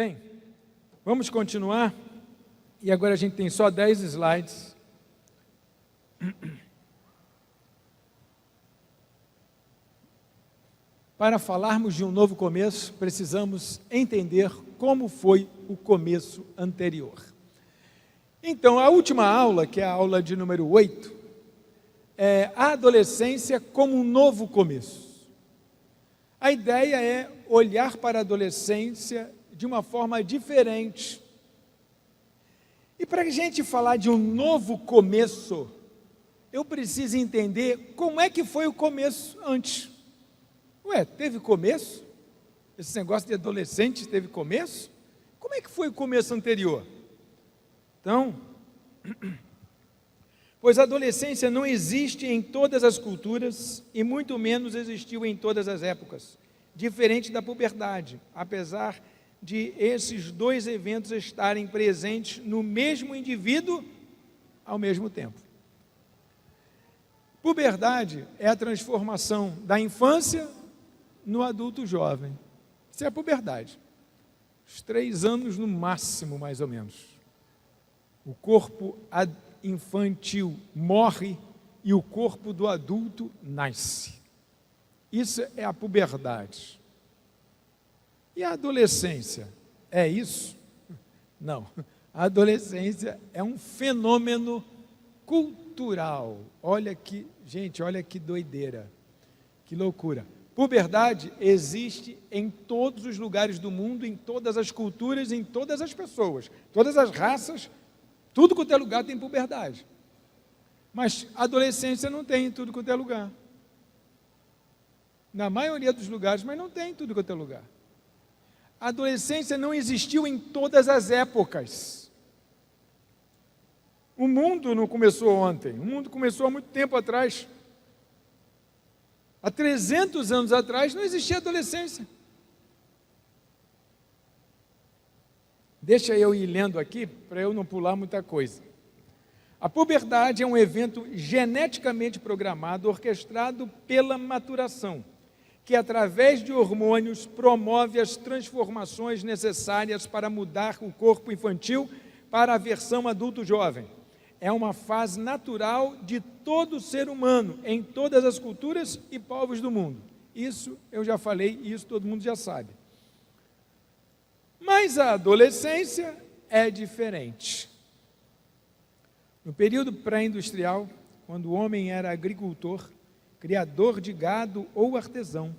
Bem, vamos continuar, e agora a gente tem só 10 slides. Para falarmos de um novo começo, precisamos entender como foi o começo anterior. Então, a última aula, que é a aula de número 8, é a adolescência como um novo começo. A ideia é olhar para a adolescência de uma forma diferente. E para a gente falar de um novo começo, eu preciso entender como é que foi o começo antes. Ué, teve começo? Esse negócio de adolescente teve começo? Como é que foi o começo anterior? Então, pois a adolescência não existe em todas as culturas e muito menos existiu em todas as épocas, diferente da puberdade, apesar de esses dois eventos estarem presentes no mesmo indivíduo ao mesmo tempo. Puberdade é a transformação da infância no adulto jovem. Isso é a puberdade. Os 3 anos no máximo, mais ou menos. O corpo infantil morre e o corpo do adulto nasce. Isso é a puberdade. E a adolescência? É isso? Não. A adolescência é um fenômeno cultural. Olha que, gente, olha que doideira. Que loucura. Puberdade existe em todos os lugares do mundo, em todas as culturas, em todas as pessoas, todas as raças, tudo quanto é lugar tem puberdade. Mas a adolescência não tem em tudo quanto é lugar. Na maioria dos lugares, mas não tem em tudo quanto é lugar. A adolescência não existiu em todas as épocas. O mundo não começou ontem, o mundo começou há muito tempo atrás. Há 300 anos atrás não existia adolescência. Deixa eu ir lendo aqui, para eu não pular muita coisa. A puberdade é um evento geneticamente programado, orquestrado pela maturação, que através de hormônios promove as transformações necessárias para mudar o corpo infantil para a versão adulto-jovem. É uma fase natural de todo ser humano, em todas as culturas e povos do mundo. Isso eu já falei e isso todo mundo já sabe. Mas a adolescência é diferente. No período pré-industrial, quando o homem era agricultor, criador de gado ou artesão,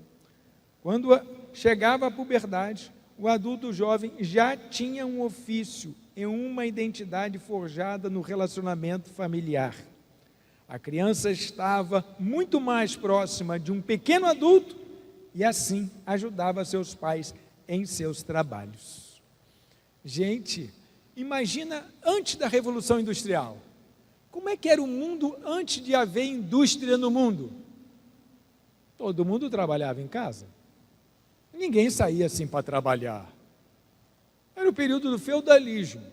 quando chegava a puberdade, o adulto jovem já tinha um ofício e uma identidade forjada no relacionamento familiar. A criança estava muito mais próxima de um pequeno adulto e assim ajudava seus pais em seus trabalhos. Gente, imagina antes da Revolução Industrial. Como é que era o mundo antes de haver indústria no mundo? Todo mundo trabalhava em casa. Ninguém saía assim para trabalhar. Era o período do feudalismo.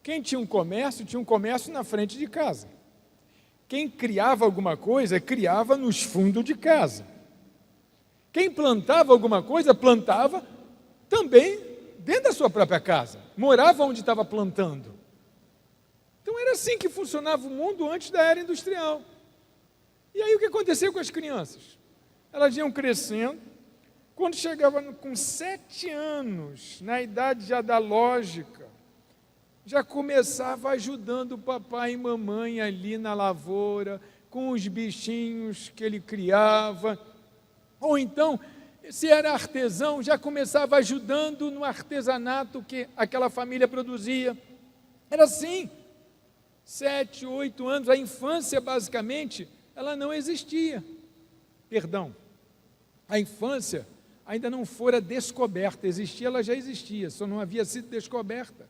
Quem tinha um comércio na frente de casa. Quem criava alguma coisa, criava nos fundos de casa. Quem plantava alguma coisa, plantava também dentro da sua própria casa. Morava onde estava plantando. Então era assim que funcionava o mundo antes da era industrial. E aí o que aconteceu com as crianças? Elas iam crescendo. Quando chegava com 7 anos, na idade já da lógica, já começava ajudando o papai e mamãe ali na lavoura, com os bichinhos que ele criava. Ou então, se era artesão, já começava ajudando no artesanato que aquela família produzia. Era assim, 7, 8 anos, a infância basicamente, ela não existia. Perdão, a infância ainda não fora descoberta, existia, ela já existia, só não havia sido descoberta.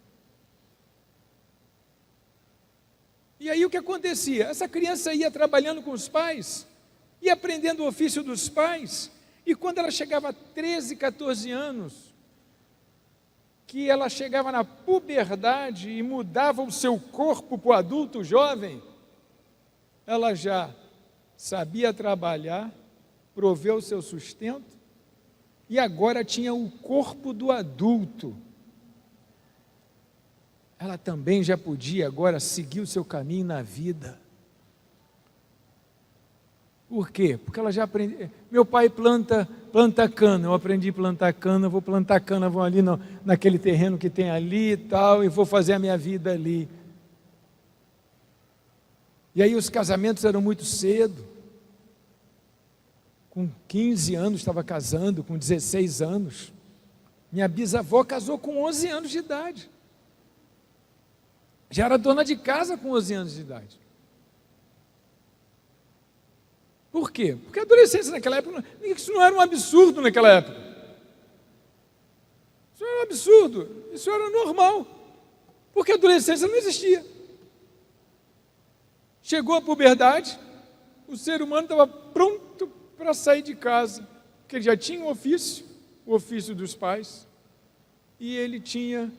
E aí o que acontecia? Essa criança ia trabalhando com os pais, ia aprendendo o ofício dos pais, e quando ela chegava a 13, 14 anos, que ela chegava na puberdade e mudava o seu corpo para o adulto jovem, ela já sabia trabalhar, prover o seu sustento, e agora tinha o corpo do adulto, ela também já podia agora seguir o seu caminho na vida. Por quê? Porque ela já aprendeu. Meu pai planta cana, eu aprendi a plantar cana, vou plantar cana, vou ali naquele terreno que tem ali e tal, e vou fazer a minha vida ali. E aí os casamentos eram muito cedo. Com 15 anos estava casando, com 16 anos. Minha bisavó casou com 11 anos de idade. Já era dona de casa com 11 anos de idade. Por quê? Porque a adolescência naquela época, isso não era um absurdo naquela época. Isso era um absurdo, isso era normal. Porque a adolescência não existia. Chegou a puberdade, o ser humano estava pronto para sair de casa, porque ele já tinha um ofício, o ofício dos pais, e ele tinha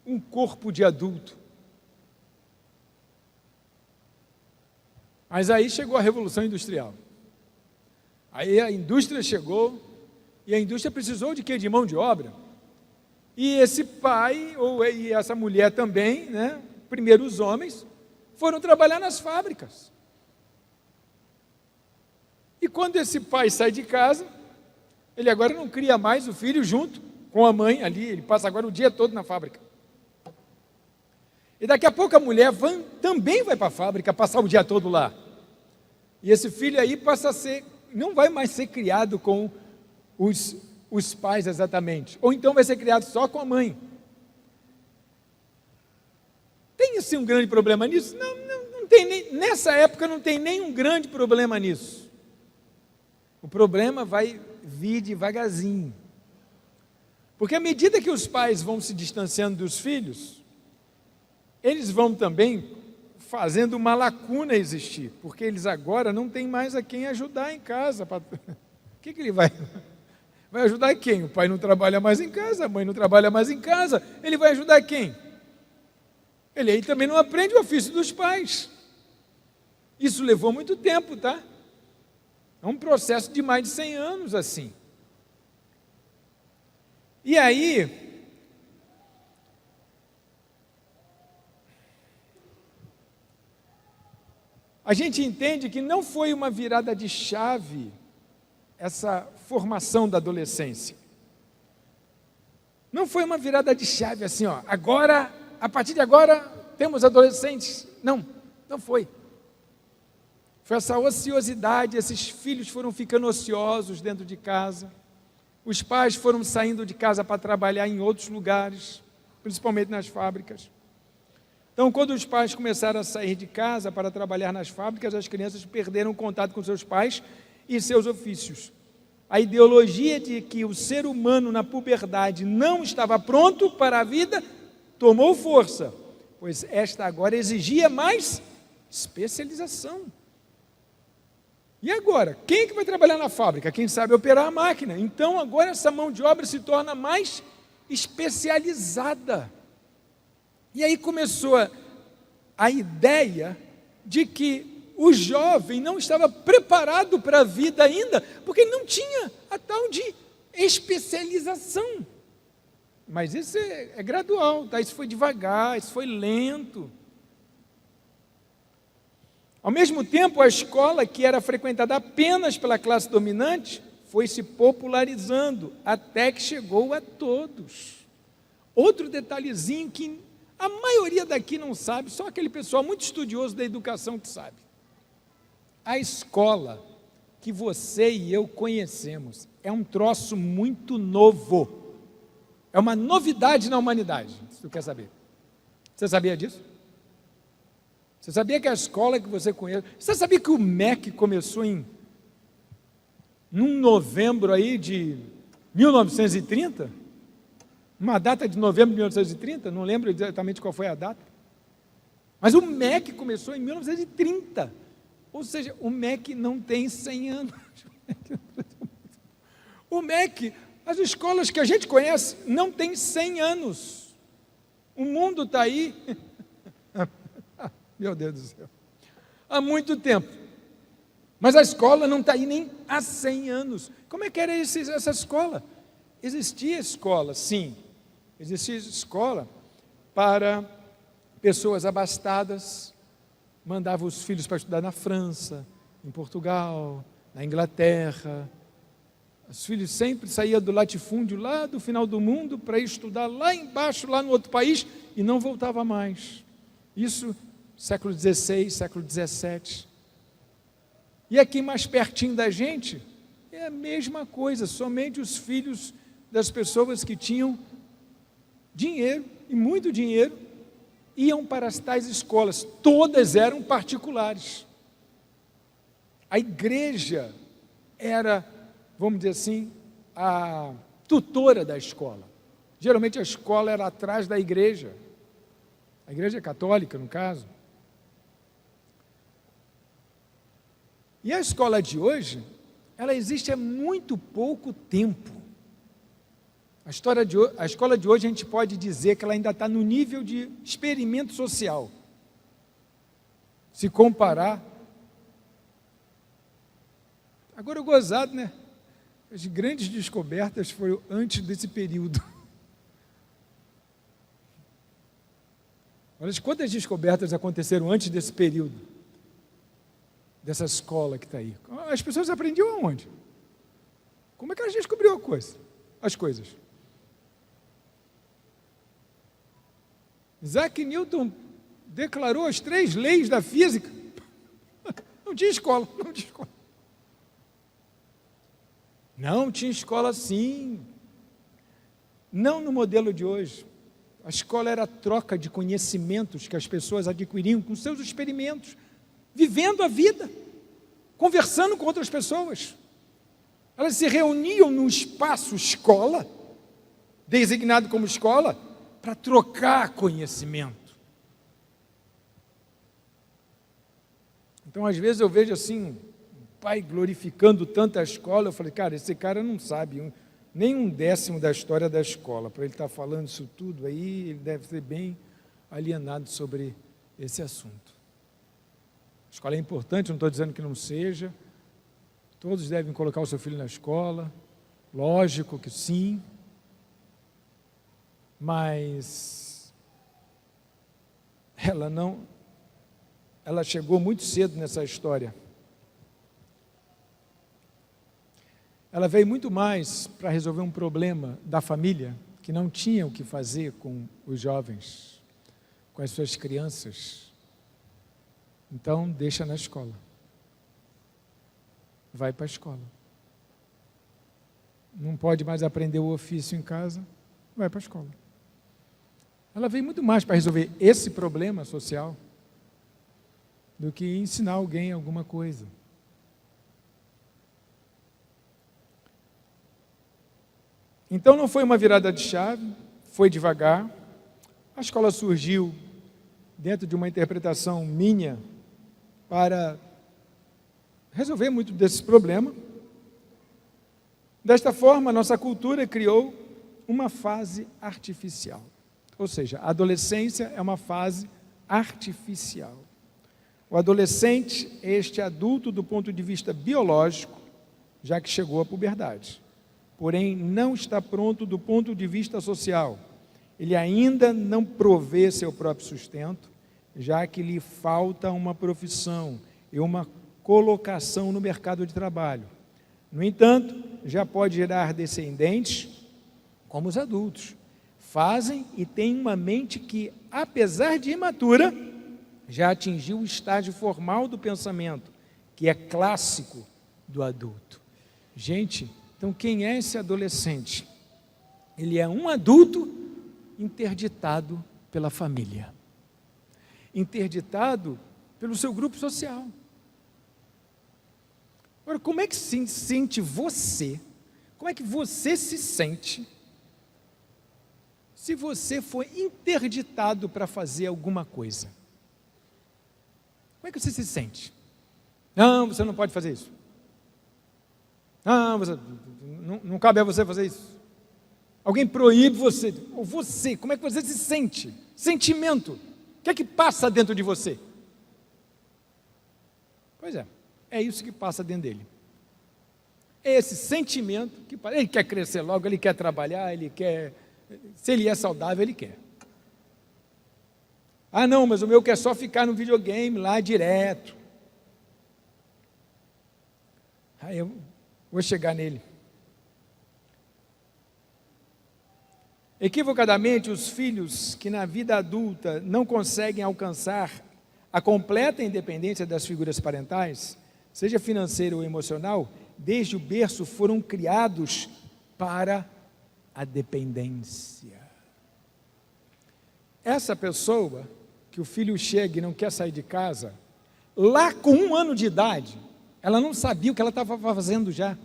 um corpo de adulto. Mas aí chegou a Revolução Industrial. Aí a indústria chegou, e a indústria precisou de quê? De mão de obra. E esse pai, e essa mulher também, né? Primeiro os homens, foram trabalhar nas fábricas. E quando esse pai sai de casa, ele agora não cria mais o filho junto com a mãe ali, ele passa agora o dia todo na fábrica. E daqui a pouco a mulher também vai para a fábrica passar o dia todo lá. E esse filho aí passa a ser, não vai mais ser criado com os pais exatamente, ou então vai ser criado só com a mãe. Tem assim um grande problema nisso? Não tem nessa época não tem nenhum grande problema nisso. O problema vai vir devagarzinho. Porque à medida que os pais vão se distanciando dos filhos, eles vão também fazendo uma lacuna existir, porque eles agora não têm mais a quem ajudar em casa. O que ele vai ajudar quem? O pai não trabalha mais em casa, a mãe não trabalha mais em casa, ele vai ajudar quem? Ele aí também não aprende o ofício dos pais. Isso levou muito tempo, tá? É um processo de mais de 100 anos assim. E aí, a gente entende que não foi uma virada de chave essa formação da adolescência. Não foi uma virada de chave assim, ó, agora, a partir de agora, temos adolescentes. Não foi. Foi essa ociosidade, esses filhos foram ficando ociosos dentro de casa, os pais foram saindo de casa para trabalhar em outros lugares, principalmente nas fábricas. Então, quando os pais começaram a sair de casa para trabalhar nas fábricas, as crianças perderam o contato com seus pais e seus ofícios. A ideologia de que o ser humano na puberdade não estava pronto para a vida tomou força, pois esta agora exigia mais especialização. E agora? Quem é que vai trabalhar na fábrica? Quem sabe operar a máquina. Então, agora essa mão de obra se torna mais especializada. E aí começou a ideia de que o jovem não estava preparado para a vida ainda, porque ele não tinha a tal de especialização. Mas isso é gradual, tá? Isso foi devagar, isso foi lento. Ao mesmo tempo, a escola, que era frequentada apenas pela classe dominante, foi se popularizando, até que chegou a todos. Outro detalhezinho que a maioria daqui não sabe, só aquele pessoal muito estudioso da educação que sabe. A escola que você e eu conhecemos é um troço muito novo. É uma novidade na humanidade, se tu quer saber. Você sabia disso? Você sabia que a escola que você conhece... Você sabia que o MEC começou em novembro aí de 1930? Uma data de novembro de 1930, não lembro exatamente qual foi a data. Mas o MEC começou em 1930. Ou seja, o MEC não tem 100 anos. O MEC, as escolas que a gente conhece, não tem 100 anos. O mundo está aí... Meu Deus do céu. Há muito tempo. Mas a escola não está aí nem há 100 anos. Como é que era essa escola? Existia escola, sim. Existia escola para pessoas abastadas mandavam os filhos para estudar na França, em Portugal, na Inglaterra. Os filhos sempre saíam do latifúndio lá do final do mundo para ir estudar lá embaixo, lá no outro país, e não voltava mais. Isso século XVI, século XVII. E aqui mais pertinho da gente, é a mesma coisa, somente os filhos das pessoas que tinham dinheiro, e muito dinheiro, iam para as tais escolas, todas eram particulares. A igreja era, vamos dizer assim, a tutora da escola. Geralmente a escola era atrás da igreja, a igreja católica, no caso. E a escola de hoje, ela existe há muito pouco tempo. A escola de hoje, a gente pode dizer que ela ainda está no nível de experimento social. Se comparar. Agora, o gozado, né? As grandes descobertas foram antes desse período. Olha quantas descobertas aconteceram antes desse período, dessa escola que está aí. As pessoas aprendiam aonde? Como é que elas descobriram as coisas? Isaac Newton declarou as 3 leis da física. Não tinha escola, não tinha escola. Não tinha escola sim. Não no modelo de hoje. A escola era a troca de conhecimentos que as pessoas adquiriam com seus experimentos, vivendo a vida, conversando com outras pessoas. Elas se reuniam num espaço escola, designado como escola, para trocar conhecimento. Então, às vezes eu vejo assim, um pai glorificando tanto a escola, eu falei, cara, esse cara não sabe nem 1/10 da história da escola, para ele estar falando isso tudo aí, ele deve ser bem alienado sobre esse assunto. A escola é importante, não estou dizendo que não seja, todos devem colocar o seu filho na escola, lógico que sim, mas ela chegou muito cedo nessa história. Ela veio muito mais para resolver um problema da família que não tinha o que fazer com os jovens, com as suas crianças. Então, deixa na escola. Vai para a escola. Não pode mais aprender o ofício em casa, vai para a escola. Ela veio muito mais para resolver esse problema social do que ensinar alguém alguma coisa. Então não foi uma virada de chave, foi devagar. A escola surgiu dentro de uma interpretação minha para resolver muito desse problema. Desta forma, a nossa cultura criou uma fase artificial. Ou seja, a adolescência é uma fase artificial. O adolescente é este adulto do ponto de vista biológico, já que chegou à puberdade. Porém, não está pronto do ponto de vista social. Ele ainda não provê seu próprio sustento, já que lhe falta uma profissão e uma colocação no mercado de trabalho. No entanto, já pode gerar descendentes como os adultos. Fazem e têm uma mente que, apesar de imatura, já atingiu o estágio formal do pensamento, que é clássico do adulto. Gente, então quem é esse adolescente? Ele é um adulto interditado pela família, interditado pelo seu grupo social. Agora, como é que se sente você? Como é que você se sente se você for interditado para fazer alguma coisa? Como é que você se sente? Não, você não pode fazer isso. Não cabe a você fazer isso. Alguém proíbe você. Ou você, como é que você se sente? Sentimento. O que é que passa dentro de você? Pois é isso que passa dentro dele. É esse sentimento que ele quer crescer logo, ele quer trabalhar, ele quer, se ele é saudável, ele quer. Ah, não, mas o meu quer só ficar no videogame lá direto. Aí eu vou chegar nele. Equivocadamente, os filhos que na vida adulta não conseguem alcançar a completa independência das figuras parentais, seja financeira ou emocional, desde o berço foram criados para a dependência. Essa pessoa, que o filho chega e não quer sair de casa, lá com 1 ano de idade, ela não sabia o que ela estava fazendo já.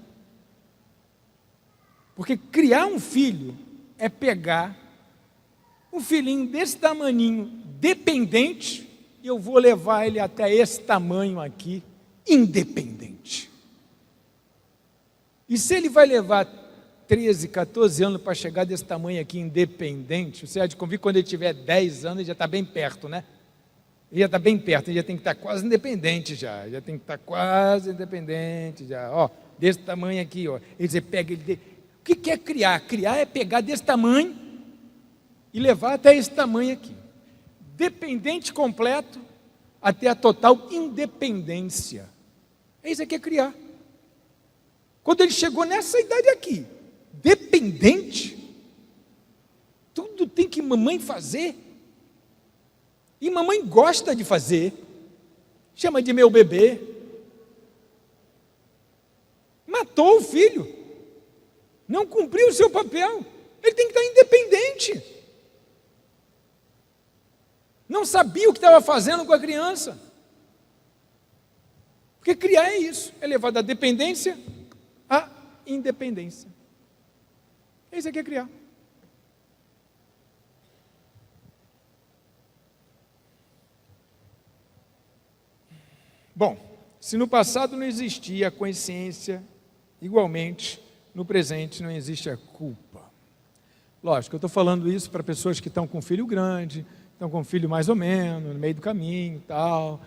Porque criar um filho é pegar um filhinho desse tamaninho, dependente, e eu vou levar ele até esse tamanho aqui, independente. E se ele vai levar 13, 14 anos para chegar desse tamanho aqui, independente, você há de convir quando ele tiver 10 anos, ele já está bem perto, né? Ele já está bem perto, ele já tem que estar quase independente já tem que estar quase independente já, ó, desse tamanho aqui, ó. Ele pega ele. O que é criar? Criar é pegar desse tamanho e levar até esse tamanho aqui. Dependente completo até a total independência. É isso que é criar. Quando ele chegou nessa idade aqui, dependente, tudo tem que mamãe fazer, e mamãe gosta de fazer, chama de meu bebê, matou o filho, não cumpriu o seu papel, ele tem que estar independente, não sabia o que estava fazendo com a criança, porque criar é isso, é levar da dependência à independência. Isso aqui é criar. Bom, se no passado não existia a consciência, igualmente, no presente não existe a culpa. Lógico, eu estou falando isso para pessoas que estão com filho grande, estão com filho mais ou menos, no meio do caminho e tal.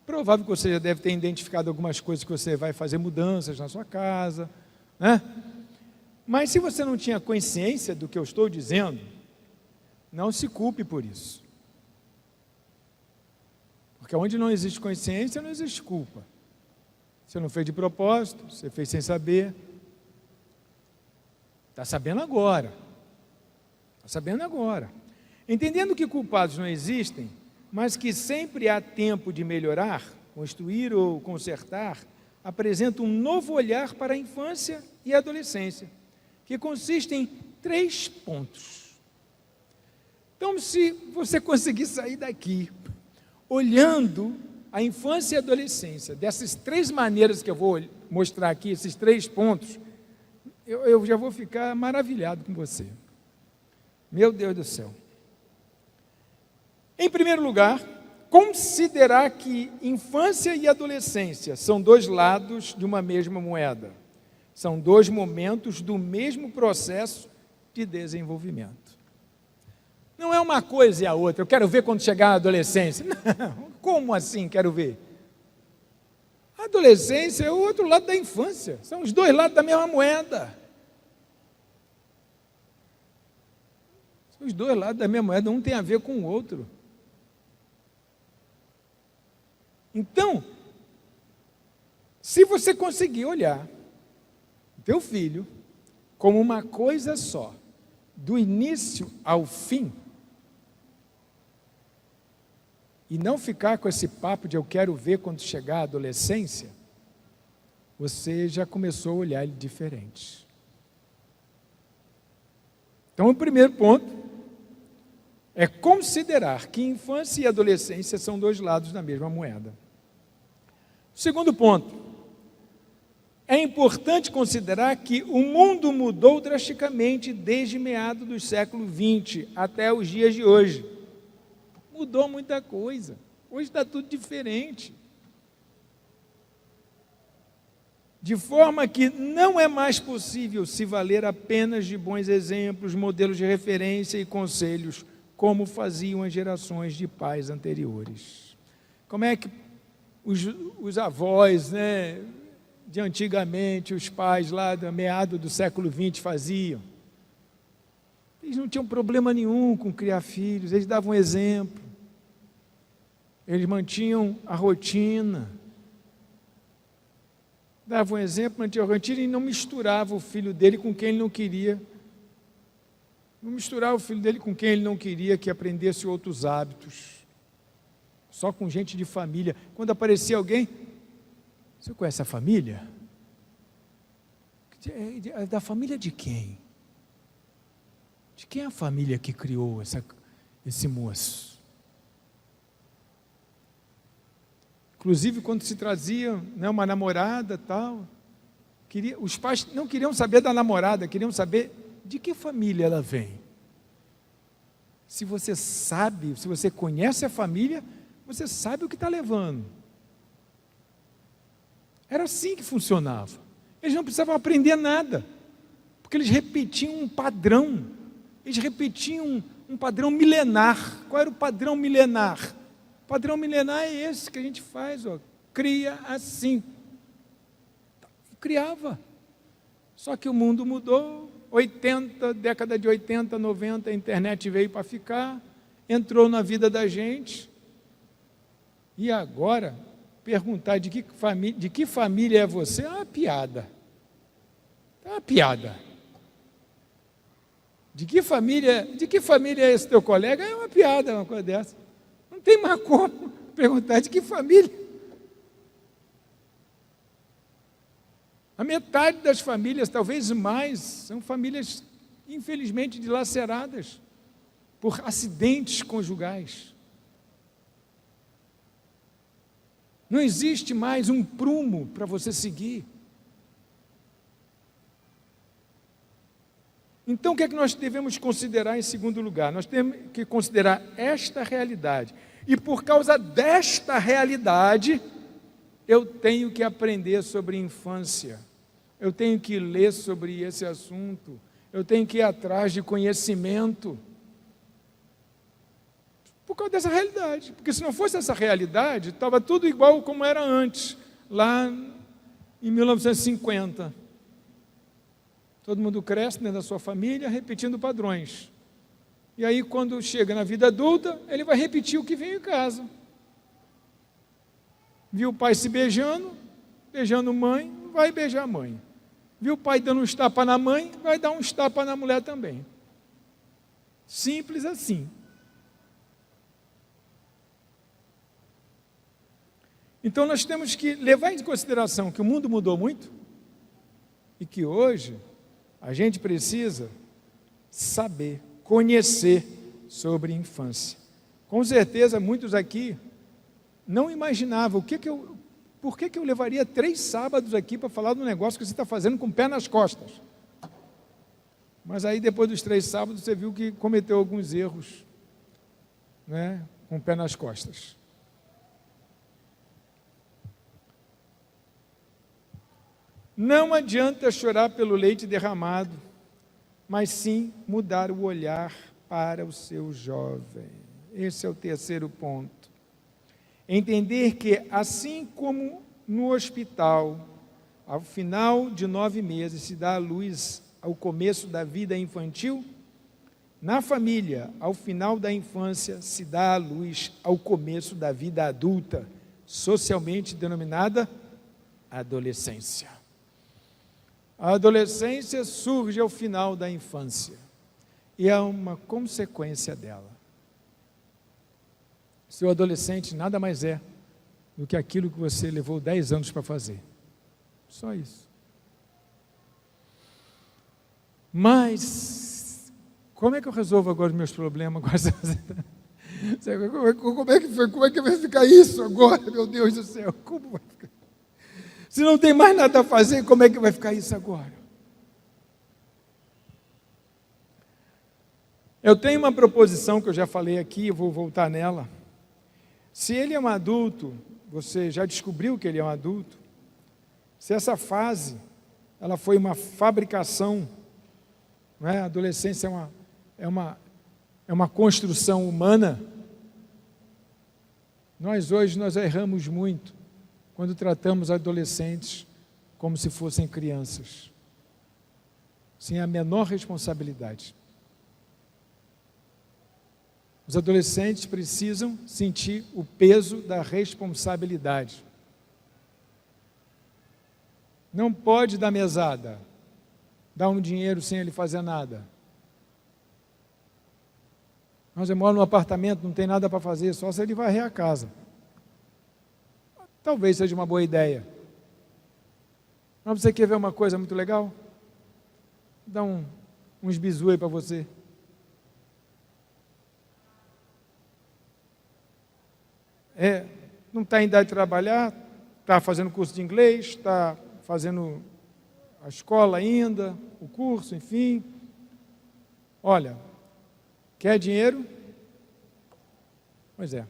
Provável que você já deve ter identificado algumas coisas que você vai fazer mudanças na sua casa, né? Mas se você não tinha consciência do que eu estou dizendo, não se culpe por isso. Porque onde não existe consciência, não existe culpa. Você não fez de propósito, você fez sem saber. Está sabendo agora. Está sabendo agora. Entendendo que culpados não existem, mas que sempre há tempo de melhorar, construir ou consertar, apresenta um novo olhar para a infância e a adolescência, que consiste em 3 pontos. Então, se você conseguir sair daqui, olhando a infância e a adolescência, dessas 3 maneiras que eu vou mostrar aqui, esses 3 pontos, eu já vou ficar maravilhado com você. Meu Deus do céu. Em primeiro lugar, considerar que infância e adolescência são 2 lados de uma mesma moeda. São 2 momentos do mesmo processo de desenvolvimento. Não é uma coisa e a outra. Eu quero ver quando chegar a adolescência. Não, como assim quero ver? A adolescência é o outro lado da infância. São os 2 lados da mesma moeda. São os 2 lados da mesma moeda. Um tem a ver com o outro. Então, se você conseguir olhar teu filho como uma coisa só, do início ao fim, e não ficar com esse papo de eu quero ver quando chegar a adolescência, você já começou a olhar ele diferente. Então, o primeiro ponto é considerar que infância e adolescência são 2 lados da mesma moeda. O segundo ponto, é importante considerar que o mundo mudou drasticamente desde meados do século XX até os dias de hoje. Mudou muita coisa. Hoje está tudo diferente. De forma que não é mais possível se valer apenas de bons exemplos, modelos de referência e conselhos, como faziam as gerações de pais anteriores. Como é que os avós, né, de antigamente, os pais lá do meado do século XX faziam? Eles não tinham problema nenhum com criar filhos, eles davam exemplo. Eles mantinham a rotina. Dava um exemplo, mantinha a rotina e não misturava o filho dele com quem ele não queria. Não misturava o filho dele com quem ele não queria que aprendesse outros hábitos. Só com gente de família. Quando aparecia alguém, você conhece a família? É da família de quem? De quem é a família que criou esse moço? Inclusive, quando se trazia, né, uma namorada, tal, os pais não queriam saber da namorada, queriam saber de que família ela vem. Se você sabe, se você conhece a família, você sabe o que está levando. Era assim que funcionava. Eles não precisavam aprender nada, porque eles repetiam um padrão. Eles repetiam um padrão milenar. Qual era o padrão milenar? O padrão milenar é esse que a gente faz, ó, cria assim. Criava. Só que o mundo mudou, década de 80, 90, a internet veio para ficar, entrou na vida da gente. E agora, perguntar de que família é você, é uma piada. É uma piada. De que família é esse teu colega? É uma piada, uma coisa dessa. Não tem mais como perguntar de que família. A metade das famílias, talvez mais, são famílias, infelizmente, dilaceradas por acidentes conjugais. Não existe mais um prumo para você seguir. Então, o que é que nós devemos considerar em segundo lugar? Nós temos que considerar esta realidade. E por causa desta realidade, eu tenho que aprender sobre infância. Eu tenho que ler sobre esse assunto. Eu tenho que ir atrás de conhecimento. Por causa dessa realidade. Porque se não fosse essa realidade, estava tudo igual como era antes, lá em 1950. Todo mundo cresce dentro da sua família, repetindo padrões. E aí, quando chega na vida adulta, ele vai repetir o que veio em casa. Viu o pai se beijando mãe, vai beijar a mãe. Viu o pai dando uns tapas na mãe, vai dar uns tapas na mulher também. Simples assim. Então, nós temos que levar em consideração que o mundo mudou muito e que hoje a gente precisa saber, conhecer sobre infância. Com certeza, muitos aqui não imaginavam por que eu levaria 3 sábados aqui para falar do negócio que você está fazendo com o pé nas costas. Mas aí, depois dos 3 sábados, você viu que cometeu alguns erros, né, com o pé nas costas. Não adianta chorar pelo leite derramado, mas sim mudar o olhar para o seu jovem. Esse é o terceiro ponto. Entender que, assim como no hospital, ao final de 9 meses se dá à luz ao começo da vida infantil, na família, ao final da infância, se dá à luz ao começo da vida adulta, socialmente denominada adolescência. A adolescência surge ao final da infância e é uma consequência dela. Seu adolescente nada mais é do que aquilo que você levou 10 anos para fazer. Só isso. Mas, como é que eu resolvo agora os meus problemas? Como é que vai ficar isso agora, meu Deus do céu? Como vai ficar? Se não tem mais nada a fazer, como é que vai ficar isso agora? Eu tenho uma proposição que eu já falei aqui, eu vou voltar nela. Se ele é um adulto, você já descobriu que ele é um adulto, se essa fase, ela foi uma fabricação, não é? A adolescência é uma construção humana, nós erramos muito quando tratamos adolescentes como se fossem crianças, sem a menor responsabilidade. Os adolescentes precisam sentir o peso da responsabilidade. Não pode dar mesada, dar um dinheiro sem ele fazer nada. Nós moramos num apartamento, não tem nada para fazer, só se ele varrer a casa. Talvez seja uma boa ideia. Mas você quer ver uma coisa muito legal? Dá uns bisu aí para você. Não está em idade de trabalhar, está fazendo curso de inglês, está fazendo a escola ainda, o curso, enfim. Olha, quer dinheiro? Pois é,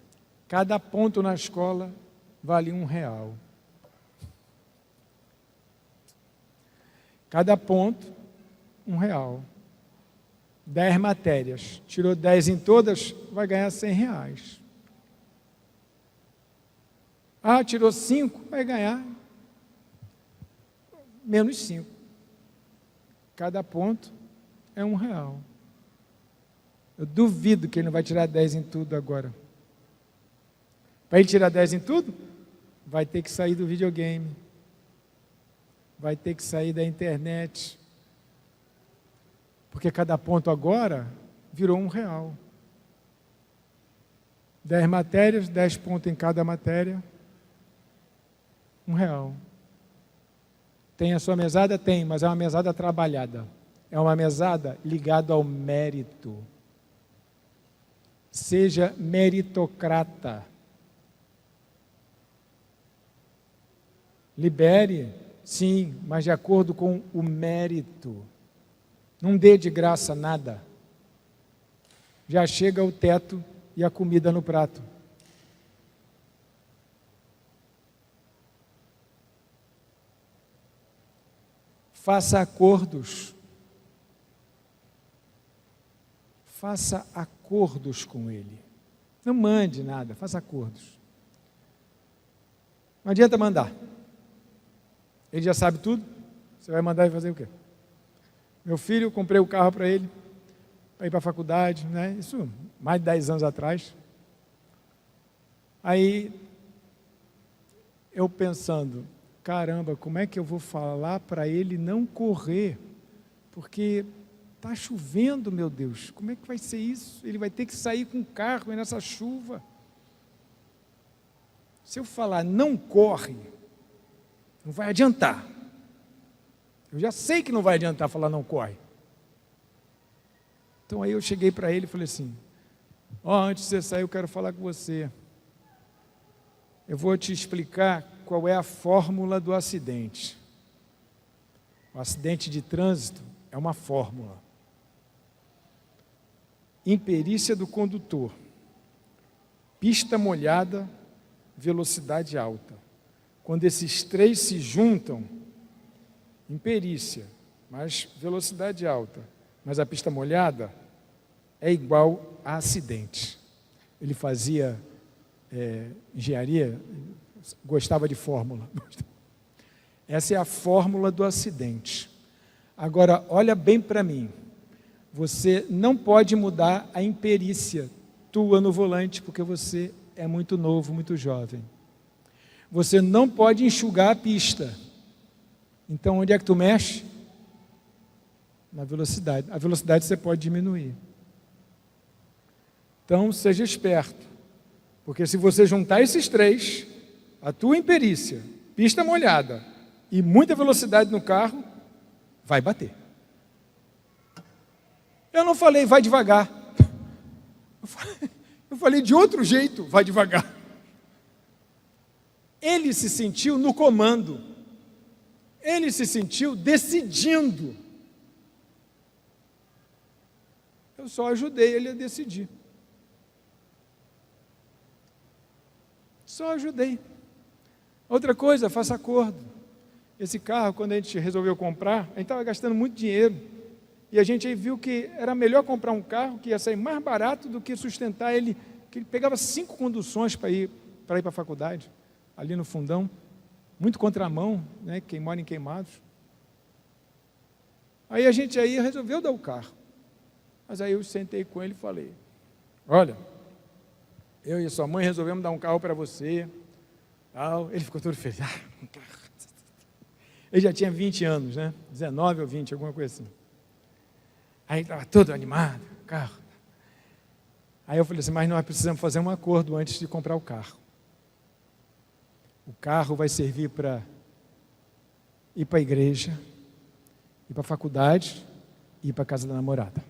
cada ponto na escola vale R$1. Cada ponto, R$1. 10 matérias. Tirou 10 em todas, vai ganhar R$100. Ah, tirou 5, vai ganhar menos 5. Cada ponto é R$1. Eu duvido que ele não vai tirar 10 em tudo agora. Para ele tirar 10 em tudo, vai ter que sair do videogame. Vai ter que sair da internet. Porque cada ponto agora virou R$1. 10 matérias, 10 pontos em cada matéria. R$1. Tem a sua mesada? Tem, mas é uma mesada trabalhada. É uma mesada ligada ao mérito. Seja meritocrata. Libere, sim, mas de acordo com o mérito. Não dê de graça nada. Já chega o teto e a comida no prato. Faça acordos. Faça acordos com ele. Não mande nada, faça acordos. Não adianta mandar. Ele já sabe tudo, você vai mandar ele fazer o quê? Meu filho, eu comprei o carro para ele, para ir para a faculdade, né? Isso mais de 10 anos atrás. Aí, eu pensando, caramba, como é que eu vou falar para ele não correr? Porque está chovendo, meu Deus, como é que vai ser isso? Ele vai ter que sair com o carro nessa chuva. Se eu falar não corre, não vai adiantar. Eu já sei que não vai adiantar falar não corre. Então aí eu cheguei para ele e falei assim, antes de você sair eu quero falar com você. Eu vou te explicar qual é a fórmula do acidente. O acidente de trânsito é uma fórmula. Imperícia do condutor. Pista molhada, velocidade alta. Quando esses três se juntam, imperícia, mas velocidade alta, mas a pista molhada é igual a acidente. Ele fazia engenharia, gostava de fórmula. Essa é a fórmula do acidente. Agora, olha bem para mim. Você não pode mudar a imperícia tua no volante, porque você é muito novo, muito jovem. Você não pode enxugar a pista. Então, onde é que tu mexe? Na velocidade. A velocidade você pode diminuir. Então, seja esperto. Porque se você juntar esses três, a tua imperícia, pista molhada e muita velocidade no carro, vai bater. Eu não falei, vai devagar. Eu falei de outro jeito, vai devagar. Ele se sentiu no comando. Ele se sentiu decidindo. Eu só ajudei ele a decidir. Só ajudei. Outra coisa, faça acordo. Esse carro, quando a gente resolveu comprar, a gente estava gastando muito dinheiro. E a gente aí viu que era melhor comprar um carro que ia sair mais barato do que sustentar ele, que ele pegava 5 conduções para ir para a faculdade, ali no fundão, muito contramão, né, quem mora em Queimados. Aí a gente aí resolveu dar o carro. Mas aí eu sentei com ele e falei, olha, eu e sua mãe resolvemos dar um carro para você. Tal. Ele ficou todo feliz. Um carro. Ele já tinha 20 anos, né? 19 ou 20, alguma coisa assim. Aí estava todo animado, carro. Aí eu falei assim, mas nós precisamos fazer um acordo antes de comprar o carro. O carro vai servir para ir para a igreja, ir para a faculdade e ir para a casa da namorada.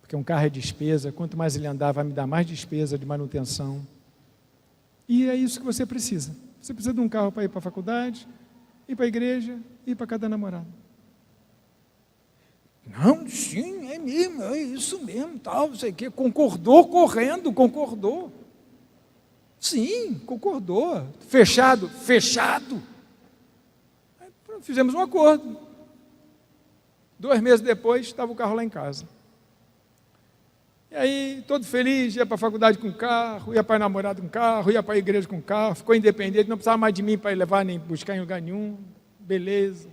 Porque um carro é despesa, quanto mais ele andar, vai me dar mais despesa de manutenção. E é isso que você precisa. Você precisa de um carro para ir para a faculdade, ir para a igreja e ir para a casa da namorada. Não, sim, é mesmo, é isso mesmo, tal, não sei o quê. Concordou correndo, concordou. Sim, concordou. Fechado, fechado. Aí, fizemos um acordo. 2 meses depois, estava o carro lá em casa. E aí, todo feliz, ia para a faculdade com carro, ia para a namorada com carro, ia para a igreja com carro, ficou independente, não precisava mais de mim para ir levar nem buscar em lugar nenhum. Beleza,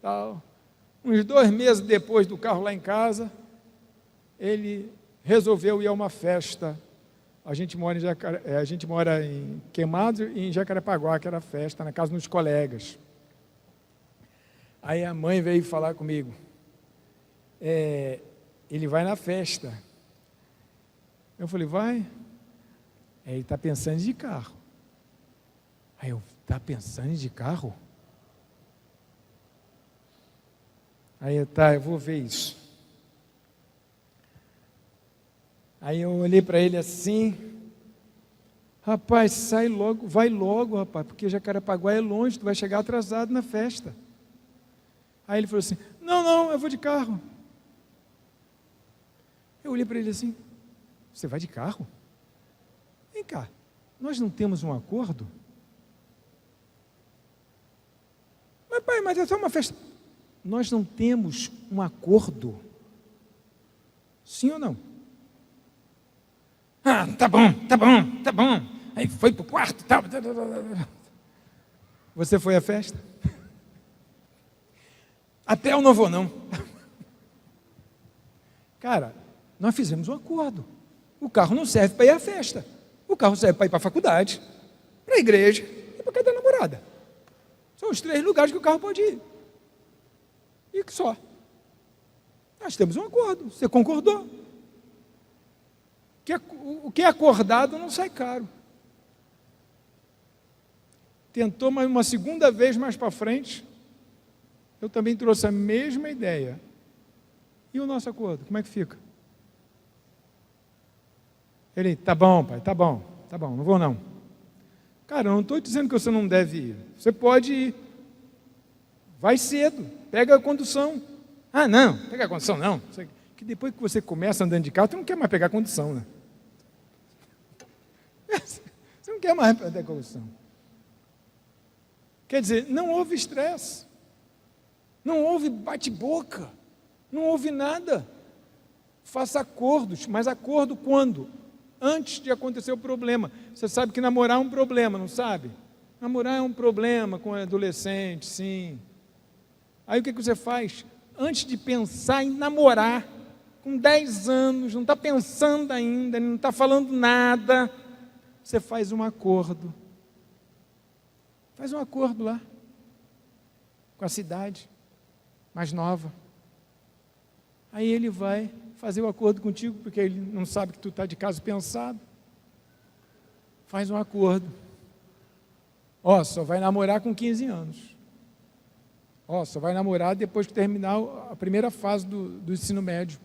tal. Uns 2 meses depois do carro lá em casa, ele resolveu ir a uma festa. A gente mora em Queimados e em Jacarepaguá, que era festa, na casa dos colegas. Aí a mãe veio falar comigo. Ele vai na festa. Eu falei, vai? Ele está pensando em ir de carro. Aí eu, está pensando em ir de carro? Aí eu, tá, eu vou ver isso. Aí eu olhei para ele assim, rapaz, sai logo, vai logo, rapaz, porque Jacarepaguá é longe, tu vai chegar atrasado na festa. Aí ele falou assim, não, eu vou de carro. Eu olhei para ele assim, você vai de carro? Vem cá, nós não temos um acordo? Mas pai, mas é só uma festa. Nós não temos um acordo? Sim ou não? Ah, tá bom. Aí foi para o quarto, tá. Você foi à festa? Até eu não vou, não. Cara, nós fizemos um acordo. O carro não serve para ir à festa. O carro serve para ir para a faculdade, para a igreja e para a casa da namorada. São os 3 lugares que o carro pode ir. E que só. Nós temos um acordo. Você concordou. O que é acordado não sai caro. Tentou mais uma segunda vez mais para frente. Eu também trouxe a mesma ideia. E o nosso acordo, como é que fica? Ele, tá bom, pai, tá bom, não vou não. Cara, eu não estou dizendo que você não deve ir. Você pode ir. Vai cedo, pega a condução. Ah, não, pega a condução não. Que depois que você começa andando de carro, você não quer mais pegar a condução, né? Você não quer mais pegar a condução. Quer dizer, não houve estresse. Não houve bate-boca. Não houve nada. Faça acordos, mas acordo quando? Antes de acontecer o problema. Você sabe que namorar é um problema, não sabe? Namorar é um problema com adolescente, sim. Aí o que você faz? Antes de pensar em namorar, com 10 anos, não está pensando ainda, não está falando nada, você faz um acordo. Faz um acordo lá, com a cidade mais nova. Aí ele vai fazer o acordo contigo, porque ele não sabe que tu está de caso pensado. Faz um acordo. Ó, só vai namorar com 15 anos. Ó, só vai namorar depois que terminar a primeira fase do ensino médio.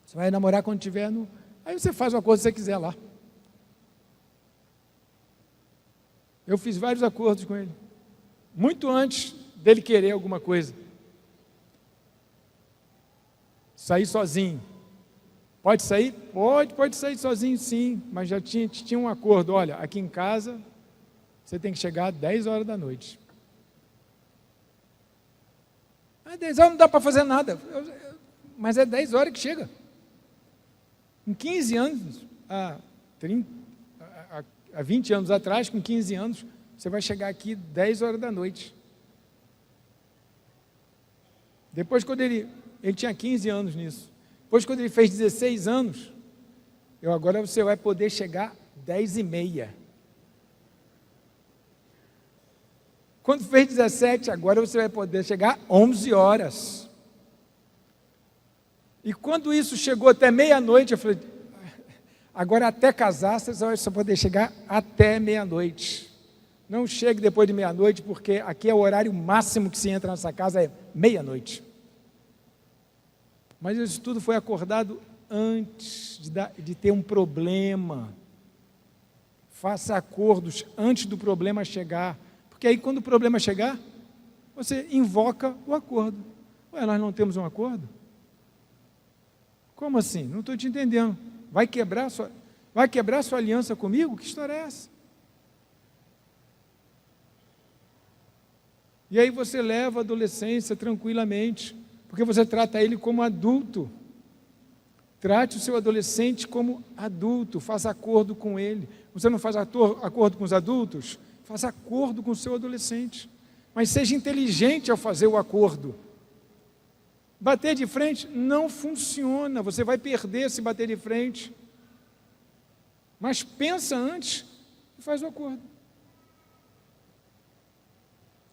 Você vai namorar quando tiver no... Aí você faz o acordo que você quiser lá. Eu fiz vários acordos com ele. Muito antes dele querer alguma coisa. Sair sozinho. Pode sair? Pode sair sozinho, sim. Mas já tinha um acordo. Olha, aqui em casa, você tem que chegar às 10 horas da noite. Às 10 horas não dá para fazer nada. Mas é 10 horas que chega. Em 15 anos, há 20 anos atrás, com 15 anos, você vai chegar aqui 10 horas da noite. Depois, quando ele tinha 15 anos nisso. Depois, quando ele fez 16 anos, Agora você vai poder chegar 10h30. Quando fez 17, agora você vai poder chegar 11 horas. E quando isso chegou até meia-noite, eu falei, agora até casar, você vai só poder chegar até meia-noite. Não chegue depois de meia-noite, porque aqui é o horário máximo que se entra nessa casa, é meia-noite. Mas isso tudo foi acordado antes de ter um problema. Faça acordos antes do problema chegar. Porque aí quando o problema chegar, você invoca o acordo. Ué, nós não temos um acordo? Como assim? Não estou te entendendo. Vai quebrar sua aliança comigo? Que história é essa? E aí você leva a adolescência tranquilamente, porque você trata ele como adulto. Trate o seu adolescente como adulto, faça acordo com ele. Você não faz acordo com os adultos? Faça acordo com o seu adolescente. Mas seja inteligente ao fazer o acordo. Bater de frente não funciona, você vai perder se bater de frente. Mas pensa antes e faz o acordo.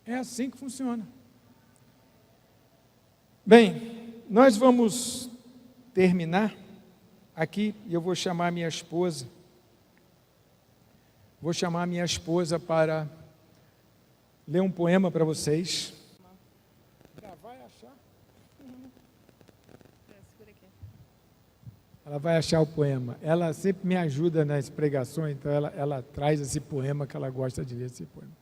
É assim que funciona. Bem, nós vamos terminar aqui e eu vou chamar minha esposa. Vou chamar minha esposa para ler um poema para vocês. Já vai achar? Ela vai achar o poema. Ela sempre me ajuda nas pregações, então ela traz esse poema que ela gosta de ler esse poema.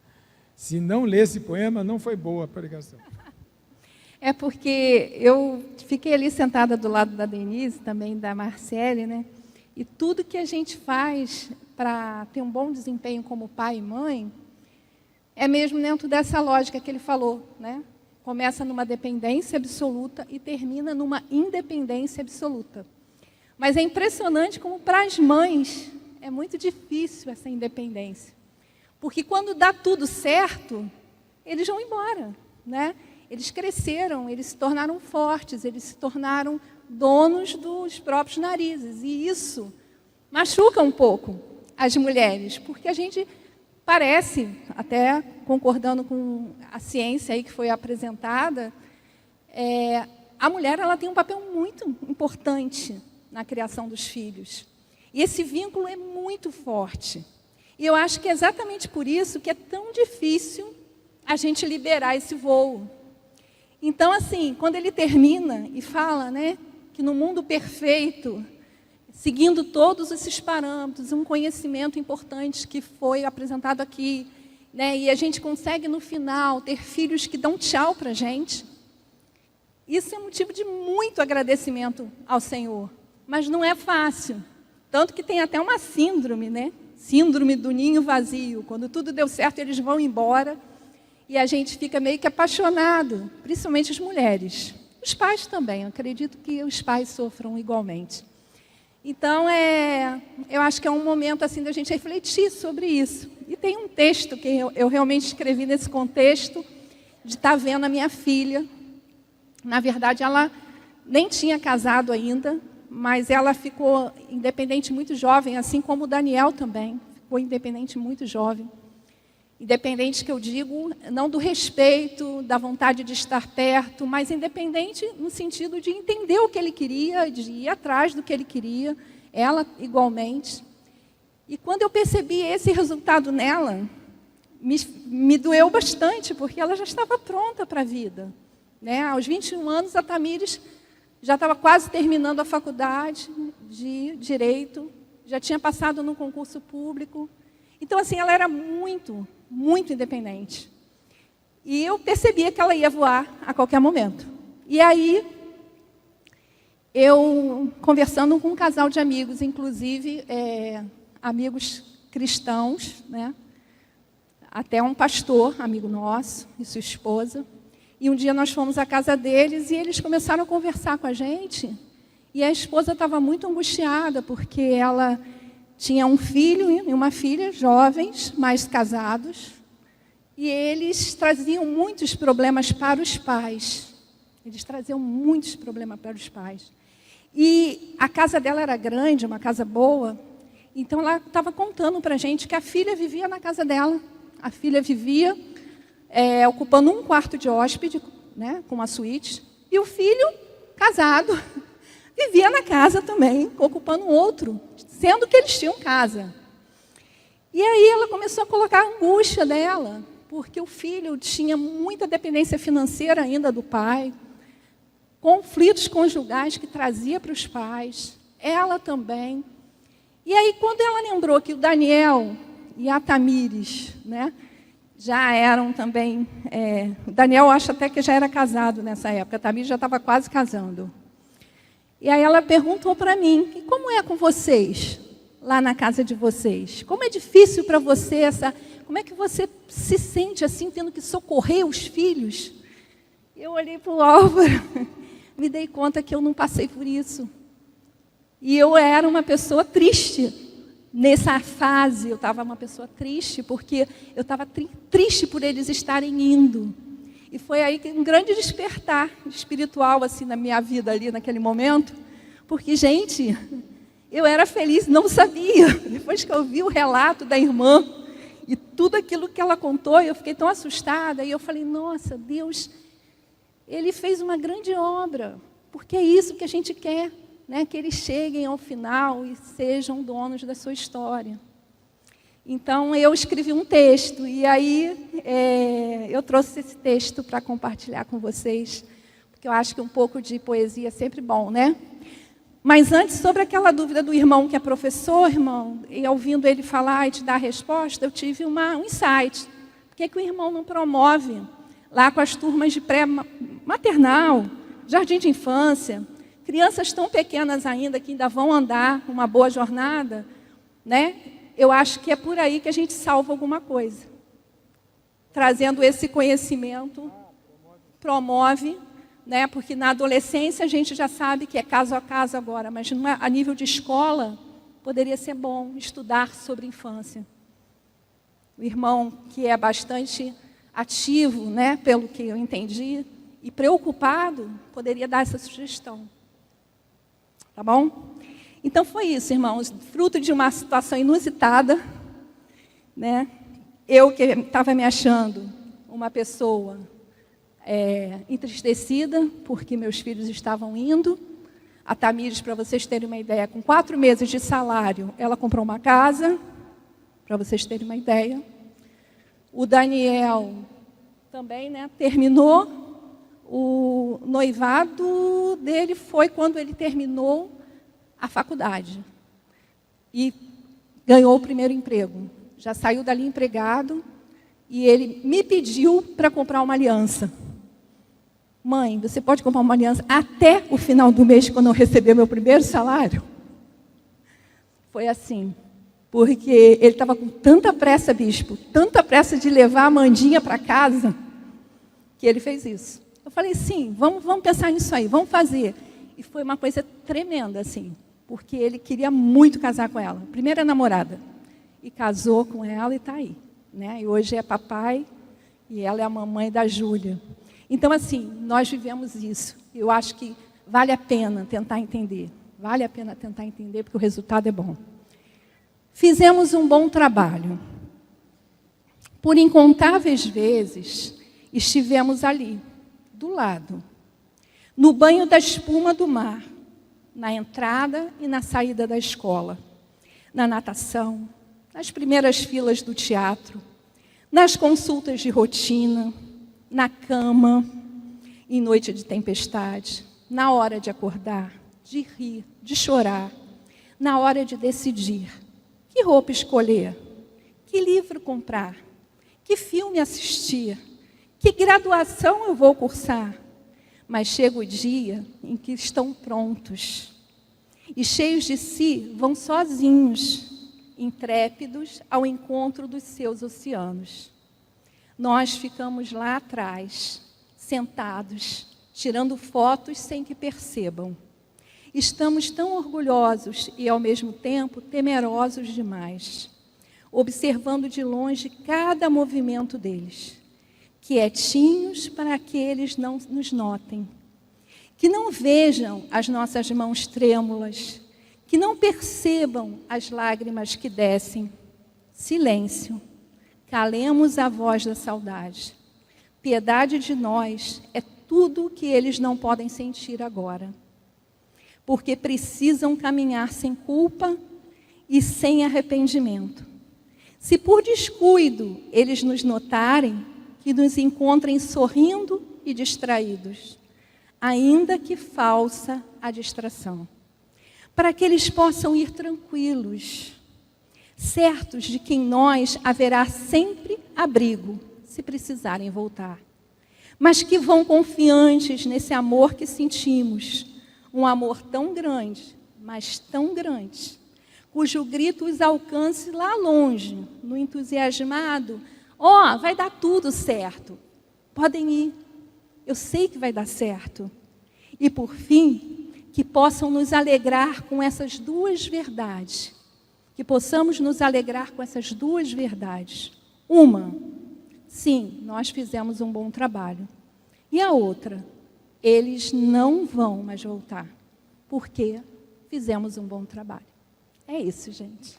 Se não ler esse poema, não foi boa a pregação. É porque eu fiquei ali sentada do lado da Denise, também da Marcele, né? E tudo que a gente faz para ter um bom desempenho como pai e mãe, é mesmo dentro dessa lógica que ele falou, né? Começa numa dependência absoluta e termina numa independência absoluta. Mas é impressionante como para as mães é muito difícil essa independência. Porque quando dá tudo certo, eles vão embora, né? Eles cresceram, eles se tornaram fortes, eles se tornaram donos dos próprios narizes. E isso machuca um pouco as mulheres, porque a gente parece, até concordando com a ciência aí que foi apresentada, a mulher ela tem um papel muito importante na criação dos filhos. E esse vínculo é muito forte. E eu acho que é exatamente por isso que é tão difícil a gente liberar esse voo. Então, assim, quando ele termina e fala, né, que no mundo perfeito, seguindo todos esses parâmetros, um conhecimento importante que foi apresentado aqui, né, e a gente consegue, no final, ter filhos que dão tchau para a gente, isso é motivo de muito agradecimento ao Senhor. Mas não é fácil. Tanto que tem até uma síndrome, né? Síndrome do ninho vazio. Quando tudo deu certo, eles vão embora. E a gente fica meio que apaixonado, principalmente as mulheres. Os pais também, eu acredito que os pais sofram igualmente. Então, eu acho que é um momento assim da gente refletir sobre isso. E tem um texto que eu realmente escrevi nesse contexto, de estar vendo a minha filha. Na verdade, ela nem tinha casado ainda, mas ela ficou independente muito jovem, assim como o Daniel também. Ficou independente muito jovem. Independente, que eu digo, não do respeito, da vontade de estar perto, mas independente no sentido de entender o que ele queria, de ir atrás do que ele queria, ela igualmente. E quando eu percebi esse resultado nela, me doeu bastante, porque ela já estava pronta para a vida. Né? Aos 21 anos, a Tamires já estava quase terminando a faculdade de Direito, já tinha passado no concurso público. Então, assim, ela era muito independente. E eu percebia que ela ia voar a qualquer momento. E aí, eu, conversando com um casal de amigos, inclusive amigos cristãos, né? Até um pastor, amigo nosso, e sua esposa. E um dia nós fomos à casa deles e eles começaram a conversar com a gente. E a esposa estava muito angustiada, porque ela tinha um filho e uma filha, jovens, mas casados. E eles traziam muitos problemas para os pais. Eles traziam muitos problemas para os pais. E a casa dela era grande, uma casa boa. Então, ela estava contando para a gente que a filha vivia na casa dela. A filha vivia ocupando um quarto de hóspede, né, com uma suíte. E o filho, casado, vivia na casa também, ocupando outro, sendo que eles tinham casa. E aí ela começou a colocar a angústia dela, porque o filho tinha muita dependência financeira ainda do pai, conflitos conjugais que trazia para os pais, ela também. E aí, quando ela lembrou que o Daniel e a Tamires, né, já eram também... o Daniel, acho até que já era casado nessa época, a Tamires já estava quase casando. E aí ela perguntou para mim, e como é com vocês, lá na casa de vocês? Como é difícil para você como é que você se sente assim, tendo que socorrer os filhos? Eu olhei para o Álvaro, me dei conta que eu não passei por isso. E eu era uma pessoa triste. Nessa fase, eu estava uma pessoa triste, porque eu estava triste por eles estarem indo. E foi aí que um grande despertar espiritual assim, na minha vida ali, naquele momento. Porque, gente, eu era feliz, não sabia. Depois que eu vi o relato da irmã e tudo aquilo que ela contou, eu fiquei tão assustada. E eu falei, nossa, Deus, Ele fez uma grande obra. Porque é isso que a gente quer, né? Que eles cheguem ao final e sejam donos da sua história. Então, eu escrevi um texto, e aí eu trouxe esse texto para compartilhar com vocês, porque eu acho que um pouco de poesia é sempre bom, né? Mas antes, sobre aquela dúvida do irmão que é professor, irmão, e ouvindo ele falar e te dar a resposta, eu tive um insight. Por que o irmão não promove, lá com as turmas de pré-maternal, jardim de infância, crianças tão pequenas ainda, que ainda vão andar uma boa jornada, né? Eu acho que é por aí que a gente salva alguma coisa. Trazendo esse conhecimento, promove, né? Porque na adolescência a gente já sabe que é caso a caso agora, mas a nível de escola, poderia ser bom estudar sobre infância. O irmão que é bastante ativo, né? Pelo que eu entendi, e preocupado, poderia dar essa sugestão. Tá bom? Então, foi isso, irmãos, fruto de uma situação inusitada, né? Eu que estava me achando uma pessoa entristecida, porque meus filhos estavam indo. A Tamires, para vocês terem uma ideia, com 4 meses de salário, ela comprou uma casa, para vocês terem uma ideia. O Daniel também, né, terminou. O noivado dele foi quando ele terminou a faculdade e ganhou o primeiro emprego. Já saiu dali empregado e ele me pediu para comprar uma aliança. Mãe, você pode comprar uma aliança até o final do mês, quando eu receber meu primeiro salário? Foi assim, porque ele estava com tanta pressa, bispo, tanta pressa de levar a Amandinha para casa, que ele fez isso. Eu falei, sim, vamos pensar nisso aí, vamos fazer. E foi uma coisa tremenda, assim, porque ele queria muito casar com ela. Primeira namorada. E casou com ela e está aí. Né? E hoje é papai e ela é a mamãe da Júlia. Então, assim, nós vivemos isso. Eu acho que vale a pena tentar entender. Vale a pena tentar entender, porque o resultado é bom. Fizemos um bom trabalho. Por incontáveis vezes, estivemos ali, do lado, no banho da espuma do mar, na entrada e na saída da escola, na natação, nas primeiras filas do teatro, nas consultas de rotina, na cama, em noite de tempestade, na hora de acordar, de rir, de chorar, na hora de decidir que roupa escolher, que livro comprar, que filme assistir, que graduação eu vou cursar. Mas chega o dia em que estão prontos e cheios de si vão sozinhos, intrépidos ao encontro dos seus oceanos. Nós ficamos lá atrás, sentados, tirando fotos sem que percebam. Estamos tão orgulhosos e, ao mesmo tempo, temerosos demais, observando de longe cada movimento deles, quietinhos para que eles não nos notem, que não vejam as nossas mãos trêmulas, que não percebam as lágrimas que descem. Silêncio, calemos a voz da saudade. Piedade de nós é tudo o que eles não podem sentir agora, porque precisam caminhar sem culpa e sem arrependimento. Se por descuido eles nos notarem, que nos encontrem sorrindo e distraídos, ainda que falsa a distração, para que eles possam ir tranquilos, certos de que em nós haverá sempre abrigo, se precisarem voltar, mas que vão confiantes nesse amor que sentimos, um amor tão grande, mas tão grande, cujo grito os alcance lá longe, no entusiasmado: ó, vai dar tudo certo, podem ir, eu sei que vai dar certo. E por fim, que possam nos alegrar com essas duas verdades, que possamos nos alegrar com essas duas verdades. Uma, sim, nós fizemos um bom trabalho. E a outra, eles não vão mais voltar, porque fizemos um bom trabalho. É isso, gente.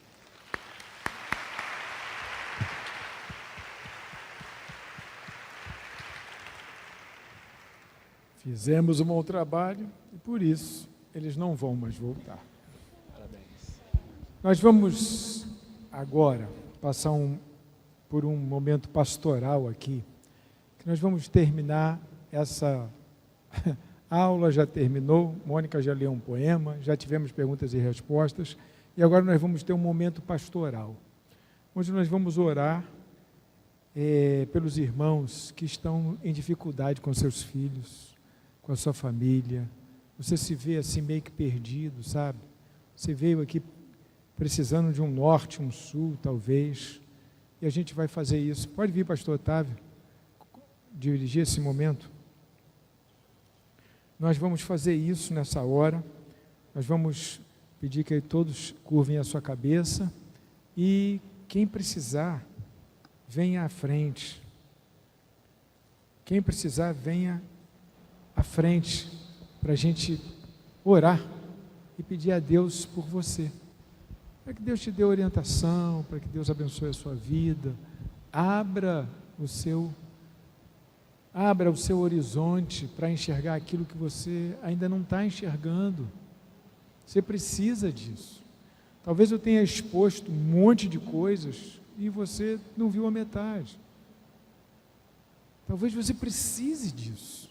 Fizemos um bom trabalho e por isso eles não vão mais voltar. Parabéns. Nós vamos agora passar por um momento pastoral aqui, que nós vamos terminar essa aula, já terminou, Mônica já leu um poema, já tivemos perguntas e respostas, e agora nós vamos ter um momento pastoral, onde nós vamos orar pelos irmãos que estão em dificuldade com seus filhos, com a sua família. Você se vê assim meio que perdido, sabe? Você veio aqui precisando de um norte, um sul, talvez, e a gente vai fazer isso. Pode vir, pastor Otávio, dirigir esse momento. Nós vamos fazer isso nessa hora. Nós vamos pedir que todos curvem a sua cabeça e quem precisar, venha à frente. Quem precisar, venha à frente para a gente orar e pedir a Deus por você. Para que Deus te dê orientação, para que Deus abençoe a sua vida. Abra o seu horizonte para enxergar aquilo que você ainda não está enxergando. Você precisa disso. Talvez eu tenha exposto um monte de coisas e você não viu a metade. Talvez você precise disso.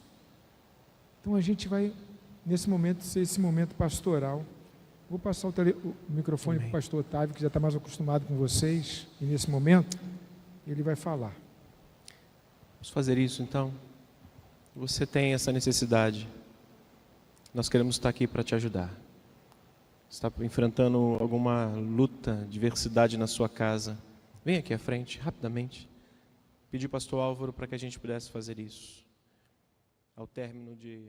Então a gente vai, nesse momento, ser esse momento pastoral. Vou passar o microfone para o pastor Otávio, que já está mais acostumado com vocês, e nesse momento ele vai falar. Vamos fazer isso então? Você tem essa necessidade. Nós queremos estar aqui para te ajudar. Você está enfrentando alguma luta, diversidade na sua casa? Vem aqui à frente, rapidamente. Pedi ao pastor Álvaro para que a gente pudesse fazer isso. Ao término de